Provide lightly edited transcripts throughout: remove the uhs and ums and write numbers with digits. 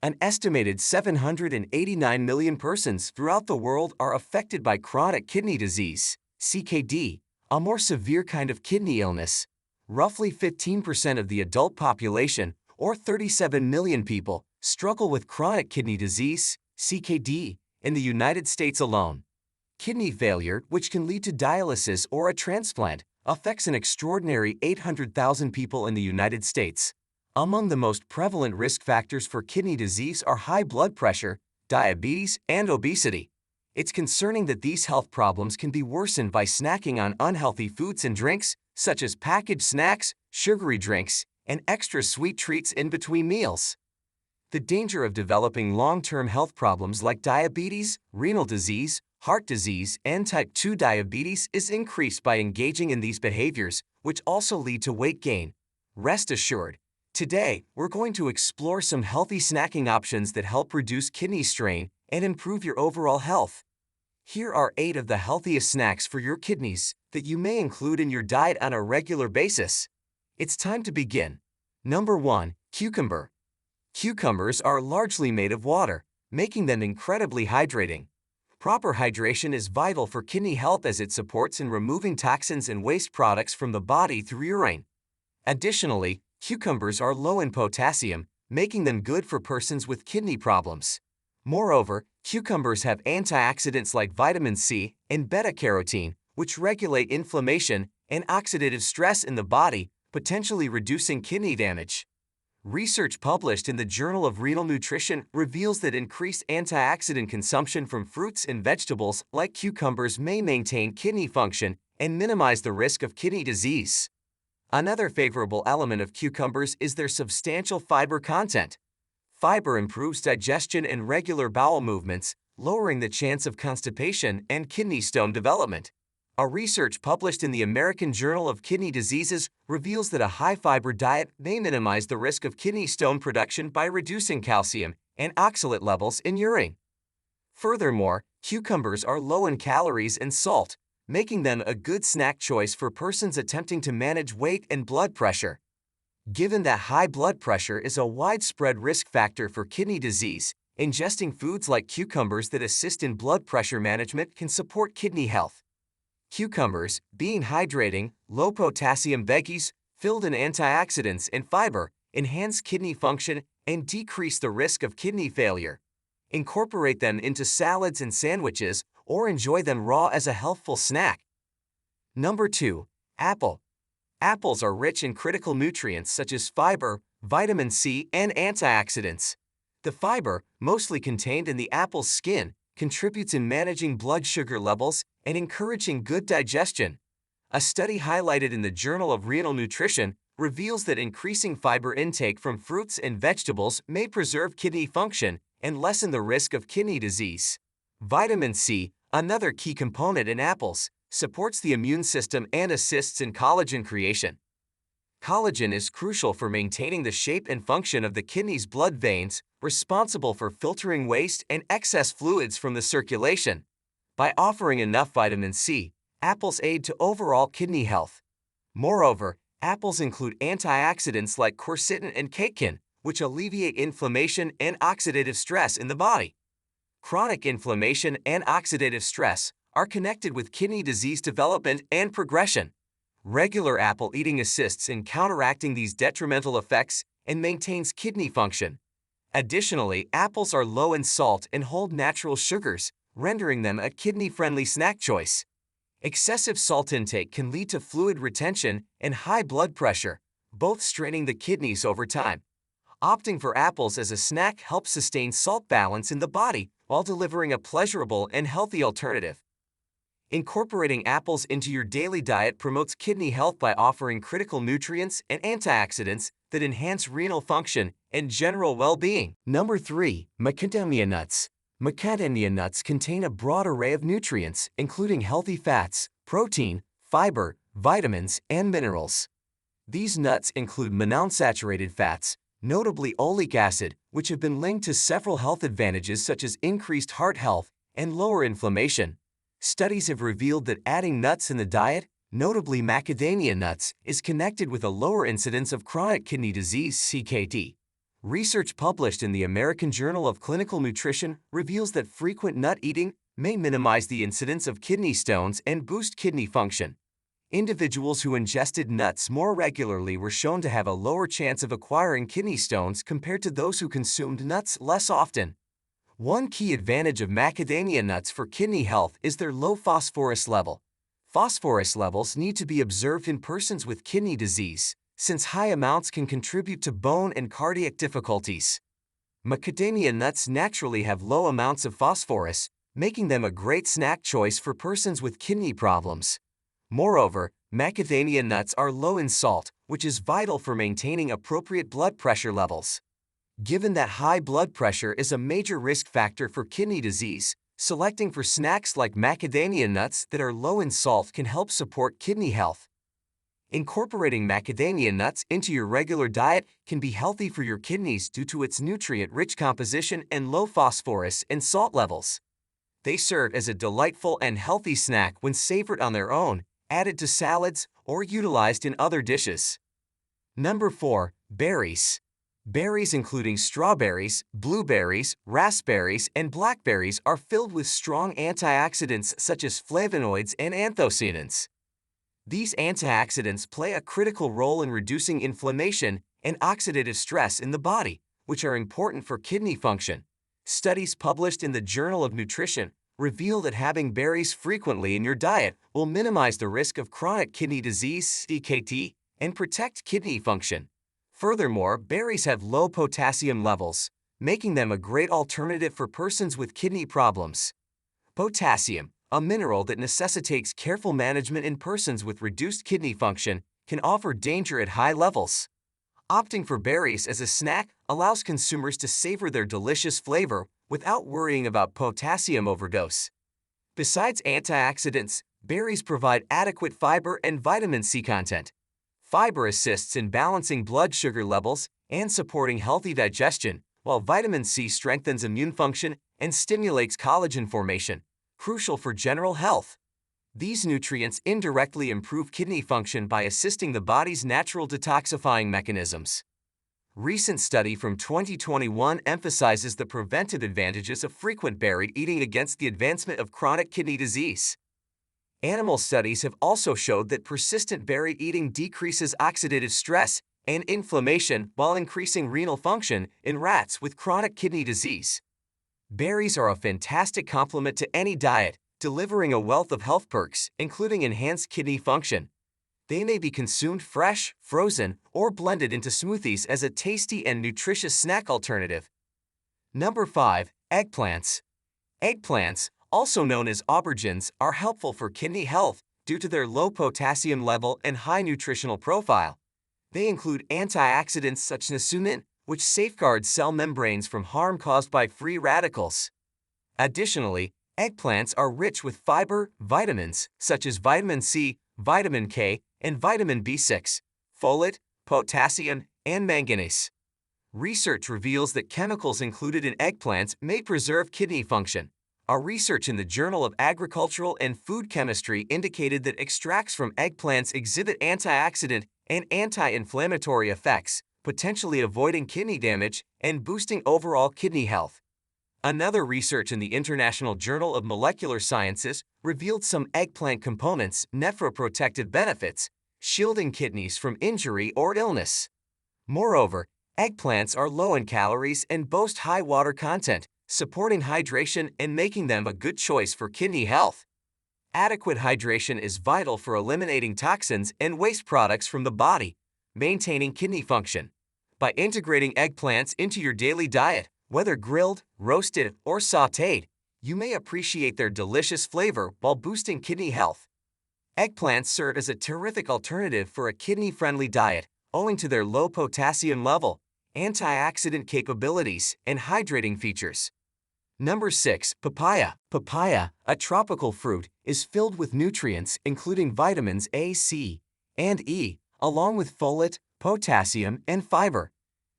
An estimated 789 million persons throughout the world are affected by chronic kidney disease, CKD, a more severe kind of kidney illness. Roughly 15% of the adult population, or 37 million people, struggle with chronic kidney disease, CKD, in the United States alone. Kidney failure, which can lead to dialysis or a transplant, affects an extraordinary 800,000 people in the United States. Among the most prevalent risk factors for kidney disease are high blood pressure, diabetes, and obesity. It's concerning that these health problems can be worsened by snacking on unhealthy foods and drinks, such as packaged snacks, sugary drinks, and extra sweet treats in between meals. The danger of developing long-term health problems like diabetes, renal disease, heart disease, and type 2 diabetes is increased by engaging in these behaviors, which also lead to weight gain. Rest assured, today we're going to explore some healthy snacking options that help reduce kidney strain and improve your overall health. Here are 8 of the healthiest snacks for your kidneys that you may include in your diet on a regular basis. It's time to begin. Number 1. Cucumber. Cucumbers are largely made of water, making them incredibly hydrating. Proper hydration is vital for kidney health as it supports in removing toxins and waste products from the body through urine. Additionally, cucumbers are low in potassium, making them good for persons with kidney problems. Moreover, cucumbers have antioxidants like vitamin C and beta-carotene, which regulate inflammation and oxidative stress in the body, potentially reducing kidney damage. Research published in the Journal of Renal Nutrition reveals that increased antioxidant consumption from fruits and vegetables like cucumbers may maintain kidney function and minimize the risk of kidney disease. Another favorable element of cucumbers is their substantial fiber content. Fiber improves digestion and regular bowel movements, lowering the chance of constipation and kidney stone development. A research published in the American Journal of Kidney Diseases reveals that a high-fiber diet may minimize the risk of kidney stone production by reducing calcium and oxalate levels in urine. Furthermore, cucumbers are low in calories and salt, making them a good snack choice for persons attempting to manage weight and blood pressure. Given that high blood pressure is a widespread risk factor for kidney disease, ingesting foods like cucumbers that assist in blood pressure management can support kidney health. Cucumbers, being hydrating, low-potassium veggies, filled in antioxidants and fiber, enhance kidney function and decrease the risk of kidney failure. Incorporate them into salads and sandwiches or enjoy them raw as a healthful snack. Number 2. Apple. Apples are rich in critical nutrients such as fiber, vitamin C, and antioxidants. The fiber, mostly contained in the apple's skin, contributes in managing blood sugar levels and encouraging good digestion. A study highlighted in the Journal of Renal Nutrition reveals that increasing fiber intake from fruits and vegetables may preserve kidney function and lessen the risk of kidney disease. Vitamin C, another key component in apples, supports the immune system and assists in collagen creation. Collagen is crucial for maintaining the shape and function of the kidney's blood veins, responsible for filtering waste and excess fluids from the circulation. By offering enough vitamin C, apples aid to overall kidney health. Moreover, apples include antioxidants like quercetin and catechin, which alleviate inflammation and oxidative stress in the body. Chronic inflammation and oxidative stress are connected with kidney disease development and progression. Regular apple eating assists in counteracting these detrimental effects and maintains kidney function. Additionally, apples are low in salt and hold natural sugars, rendering them a kidney-friendly snack choice. Excessive salt intake can lead to fluid retention and high blood pressure, both straining the kidneys over time. Opting for apples as a snack helps sustain salt balance in the body while delivering a pleasurable and healthy alternative. Incorporating apples into your daily diet promotes kidney health by offering critical nutrients and antioxidants that enhance renal function and general well-being. Number 3. Macadamia nuts. Macadamia nuts contain a broad array of nutrients, including healthy fats, protein, fiber, vitamins, and minerals. These nuts include monounsaturated fats, notably oleic acid, which have been linked to several health advantages such as increased heart health and lower inflammation. Studies have revealed that adding nuts in the diet, notably macadamia nuts, is connected with a lower incidence of chronic kidney disease (CKD). Research published in the American Journal of Clinical Nutrition reveals that frequent nut eating may minimize the incidence of kidney stones and boost kidney function. Individuals who ingested nuts more regularly were shown to have a lower chance of acquiring kidney stones compared to those who consumed nuts less often. One key advantage of macadamia nuts for kidney health is their low phosphorus level. Phosphorus levels need to be observed in persons with kidney disease, since high amounts can contribute to bone and cardiac difficulties. Macadamia nuts naturally have low amounts of phosphorus, making them a great snack choice for persons with kidney problems. Moreover, macadamia nuts are low in salt, which is vital for maintaining appropriate blood pressure levels. Given that high blood pressure is a major risk factor for kidney disease, selecting for snacks like macadamia nuts that are low in salt can help support kidney health. Incorporating macadamia nuts into your regular diet can be healthy for your kidneys due to its nutrient-rich composition and low phosphorus and salt levels. They serve as a delightful and healthy snack when savored on their own, added to salads, or utilized in other dishes. Number 4. Berries. Berries including strawberries, blueberries, raspberries, and blackberries are filled with strong antioxidants such as flavonoids and anthocyanins. These antioxidants play a critical role in reducing inflammation and oxidative stress in the body, which are important for kidney function. Studies published in the Journal of Nutrition reveal that having berries frequently in your diet will minimize the risk of chronic kidney disease (CKD) and protect kidney function. Furthermore, berries have low potassium levels, making them a great alternative for persons with kidney problems. Potassium, a mineral that necessitates careful management in persons with reduced kidney function, can offer danger at high levels. Opting for berries as a snack allows consumers to savor their delicious flavor without worrying about potassium overdose. Besides antioxidants, berries provide adequate fiber and vitamin C content. Fiber assists in balancing blood sugar levels and supporting healthy digestion, while vitamin C strengthens immune function and stimulates collagen formation, crucial for general health. These nutrients indirectly improve kidney function by assisting the body's natural detoxifying mechanisms. Recent study from 2021 emphasizes the preventive advantages of frequent berry eating against the advancement of chronic kidney disease. Animal studies have also showed that persistent berry eating decreases oxidative stress and inflammation while increasing renal function in rats with chronic kidney disease. Berries are a fantastic complement to any diet, delivering a wealth of health perks, including enhanced kidney function. They may be consumed fresh, frozen, or blended into smoothies as a tasty and nutritious snack alternative. Number 5. Eggplants. Eggplants, also known as aubergines, are helpful for kidney health due to their low potassium level and high nutritional profile. They include antioxidants such as niacin, which safeguards cell membranes from harm caused by free radicals. Additionally, eggplants are rich with fiber, vitamins such as vitamin C, vitamin K, and vitamin B6, folate, potassium, and manganese. Research reveals that chemicals included in eggplants may preserve kidney function. Our research in the Journal of Agricultural and Food Chemistry indicated that extracts from eggplants exhibit antioxidant and anti-inflammatory effects, potentially avoiding kidney damage and boosting overall kidney health. Another research in the International Journal of Molecular Sciences revealed some eggplant components' nephroprotective benefits, shielding kidneys from injury or illness. Moreover, eggplants are low in calories and boast high water content, supporting hydration and making them a good choice for kidney health. Adequate hydration is vital for eliminating toxins and waste products from the body, maintaining kidney function. By integrating eggplants into your daily diet, whether grilled, roasted, or sautéed, you may appreciate their delicious flavor while boosting kidney health. Eggplants serve as a terrific alternative for a kidney-friendly diet, owing to their low potassium level, antioxidant capabilities, and hydrating features. Number 6. Papaya. Papaya, a tropical fruit, is filled with nutrients including vitamins A, C, and E, along with folate, potassium, and fiber.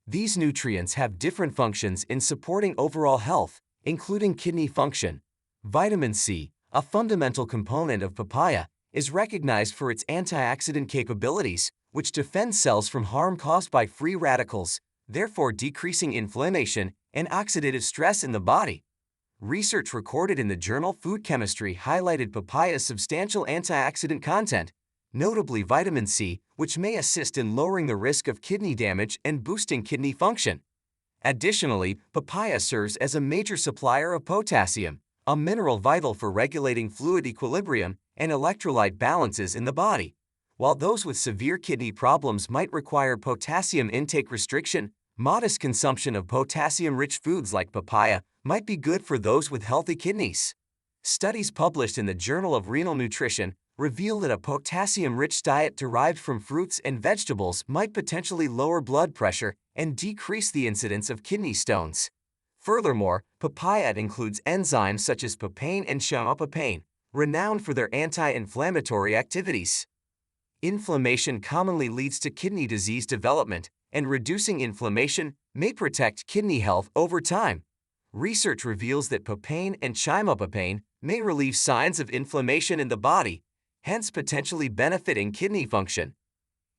These nutrients have different functions in supporting overall health, including kidney function. Vitamin C, a fundamental component of papaya, is recognized for its antioxidant capabilities, which defend cells from harm caused by free radicals, therefore decreasing inflammation and oxidative stress in the body. Research recorded in the journal Food Chemistry highlighted papaya's substantial antioxidant content, notably vitamin C, which may assist in lowering the risk of kidney damage and boosting kidney function. Additionally, papaya serves as a major supplier of potassium, a mineral vital for regulating fluid equilibrium and electrolyte balances in the body. While those with severe kidney problems might require potassium intake restriction, modest consumption of potassium-rich foods like papaya might be good for those with healthy kidneys. Studies published in the Journal of Renal Nutrition reveal that a potassium-rich diet derived from fruits and vegetables might potentially lower blood pressure and decrease the incidence of kidney stones. Furthermore, papaya includes enzymes such as papain and chymotrypsin, renowned for their anti-inflammatory activities. Inflammation commonly leads to kidney disease development, and reducing inflammation may protect kidney health over time. Research reveals that papain and chymotrypsin may relieve signs of inflammation in the body, hence potentially benefiting kidney function.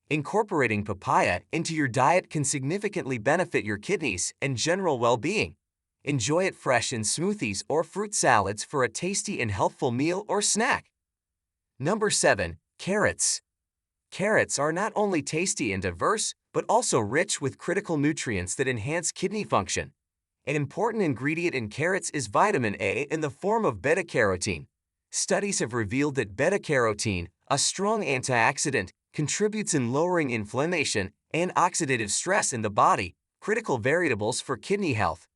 Incorporating papaya into your diet can significantly benefit your kidneys and general well-being. Enjoy it fresh in smoothies or fruit salads for a tasty and healthful meal or snack. Number 7. Carrots. Carrots are not only tasty and diverse, but also rich with critical nutrients that enhance kidney function. An important ingredient in carrots is vitamin A in the form of beta-carotene. Studies have revealed that beta-carotene, a strong antioxidant, contributes in lowering inflammation and oxidative stress in the body, critical variables for kidney health.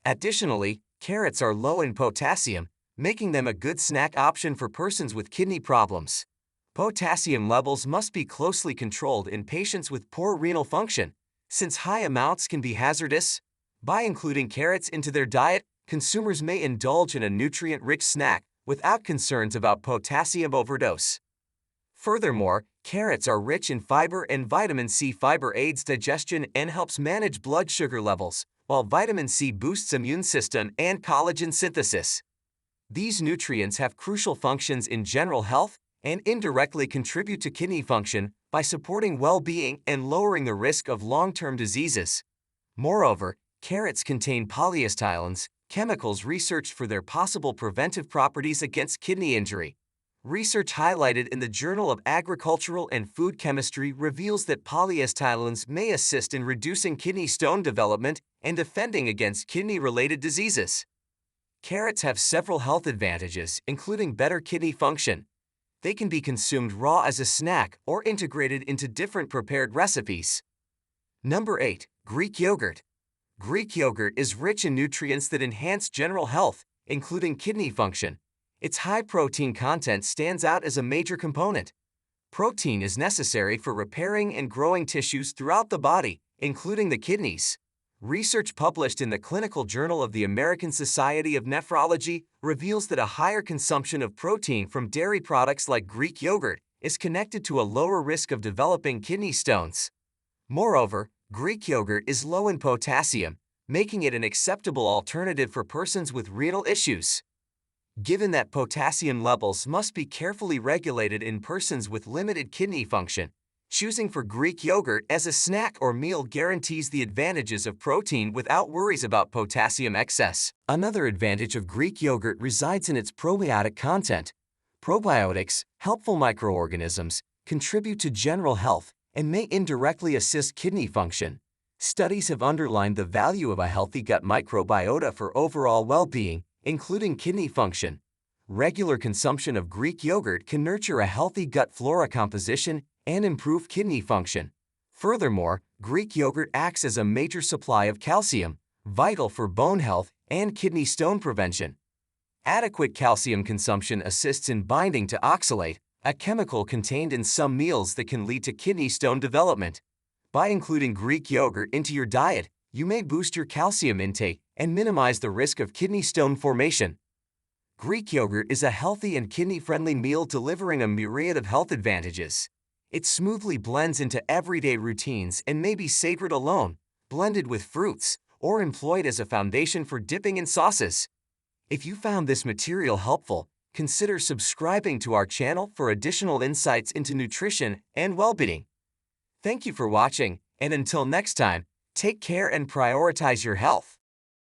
Additionally, carrots are low in potassium, making them a good snack option for persons with kidney problems. Potassium levels must be closely controlled in patients with poor renal function, since high amounts can be hazardous. By including carrots into their diet, consumers may indulge in a nutrient-rich snack without concerns about potassium overdose. Furthermore, carrots are rich in fiber, and vitamin C. Fiber aids digestion and helps manage blood sugar levels, while vitamin C boosts immune system and collagen synthesis. These nutrients have crucial functions in general health and indirectly contribute to kidney function by supporting well-being and lowering the risk of long-term diseases. Moreover, carrots contain polyestylens, chemicals researched for their possible preventive properties against kidney injury. Research highlighted in the Journal of Agricultural and Food Chemistry reveals that polyestylens may assist in reducing kidney stone development and defending against kidney-related diseases. Carrots have several health advantages, including better kidney function. They can be consumed raw as a snack or integrated into different prepared recipes. Number 8. Greek yogurt. Greek yogurt is rich in nutrients that enhance general health, including kidney function. Its high protein content stands out as a major component. Protein is necessary for repairing and growing tissues throughout the body, including the kidneys. Research published in the Clinical Journal of the American Society of Nephrology reveals that a higher consumption of protein from dairy products like Greek yogurt is connected to a lower risk of developing kidney stones. Moreover, Greek yogurt is low in potassium, making it an acceptable alternative for persons with renal issues. Given that potassium levels must be carefully regulated in persons with limited kidney function, choosing for Greek yogurt as a snack or meal guarantees the advantages of protein without worries about potassium excess. Another advantage of Greek yogurt resides in its probiotic content. Probiotics, helpful microorganisms, contribute to general health and may indirectly assist kidney function. Studies have underlined the value of a healthy gut microbiota for overall well-being, including kidney function. Regular consumption of Greek yogurt can nurture a healthy gut flora composition and improve kidney function. Furthermore, Greek yogurt acts as a major supply of calcium, vital for bone health and kidney stone prevention. Adequate calcium consumption assists in binding to oxalate, a chemical contained in some meals that can lead to kidney stone development. By including Greek yogurt into your diet, you may boost your calcium intake and minimize the risk of kidney stone formation. Greek yogurt is a healthy and kidney-friendly meal delivering a myriad of health advantages. It smoothly blends into everyday routines and may be savored alone, blended with fruits, or employed as a foundation for dipping in sauces. If you found this material helpful, consider subscribing to our channel for additional insights into nutrition and well-being. Thank you for watching, and until next time, Take care and prioritize your health.